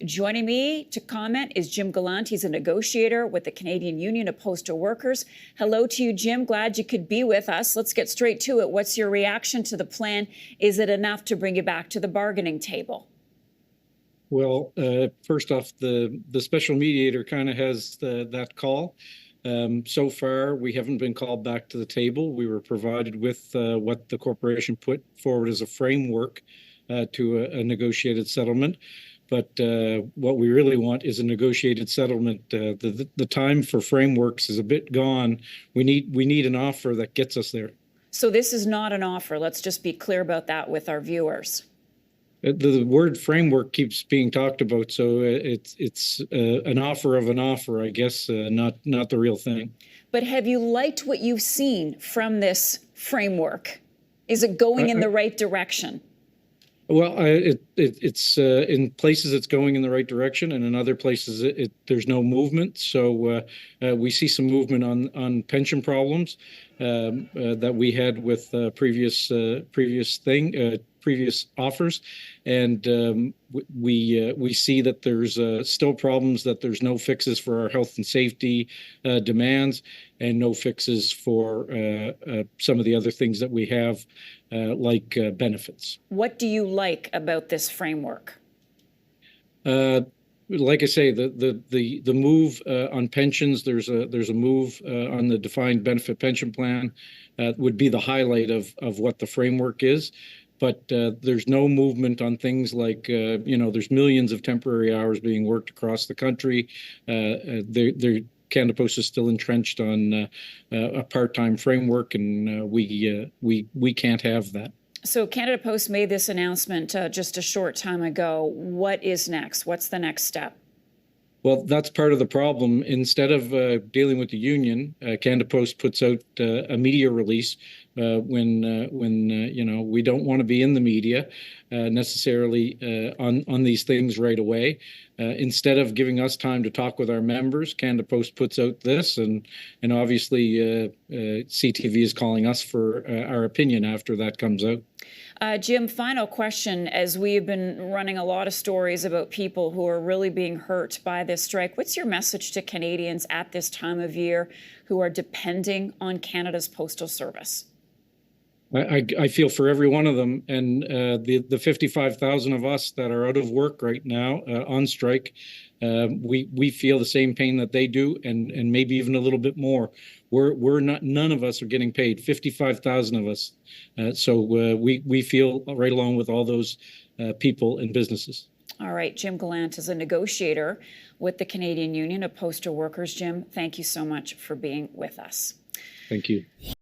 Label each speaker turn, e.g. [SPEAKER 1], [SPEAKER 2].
[SPEAKER 1] Joining me to comment is Jim Gallant. He's a negotiator with the Canadian Union of Postal Workers. Hello to you, Jim. Glad you could be with us. Let's get straight to it. What's your reaction to the plan? Is it enough to bring you back to the bargaining table?
[SPEAKER 2] Well, first off, the special mediator kind of has that call. So far, we haven't been called back to the table. We were provided with what the corporation put forward as a framework to a negotiated settlement. But what we really want is a negotiated settlement. The time for frameworks is a bit gone. We need an offer that gets us there.
[SPEAKER 1] So this is not an offer. Let's just be clear about that with our viewers.
[SPEAKER 2] The word framework keeps being talked about, so it's an offer of an offer, I guess, not the real thing.
[SPEAKER 1] But have you liked what you've seen from this framework? Is it going in the right direction?
[SPEAKER 2] Well, it's in places it's going in the right direction, and in other places there's no movement. So we see some movement on pension problems that we had with previous offers, and we see that there's still problems, that there's no fixes for our health and safety demands, and no fixes for some of the other things that we have, like benefits.
[SPEAKER 1] What do you like about this framework?
[SPEAKER 2] Like I say, the move on pensions, there's a move on the defined benefit pension plan would be the highlight of what the framework is. But there's no movement on things like, there's millions of temporary hours being worked across the country. Canada Post is still entrenched on a part-time framework, and we can't have that.
[SPEAKER 1] So Canada Post made this announcement just a short time ago. What is next? What's the next step?
[SPEAKER 2] Well, that's part of the problem. Instead of dealing with the union, Canada Post puts out a media release when we don't want to be in the media necessarily on these things right away. Instead of giving us time to talk with our members, Canada Post puts out this, and obviously CTV is calling us for our opinion after that comes out.
[SPEAKER 1] Jim, final question. As we have been running a lot of stories about people who are really being hurt by this strike, what's your message to Canadians at this time of year who are depending on Canada's postal service?
[SPEAKER 2] I feel for every one of them, and the 55,000 of us that are out of work right now on strike, we feel the same pain that they do, and maybe even a little bit more. None of us are getting paid. 55,000 of us, so we feel right along with all those people and businesses.
[SPEAKER 1] All right, Jim Gallant is a negotiator with the Canadian Union of Postal Workers. Jim, thank you so much for being with us.
[SPEAKER 2] Thank you.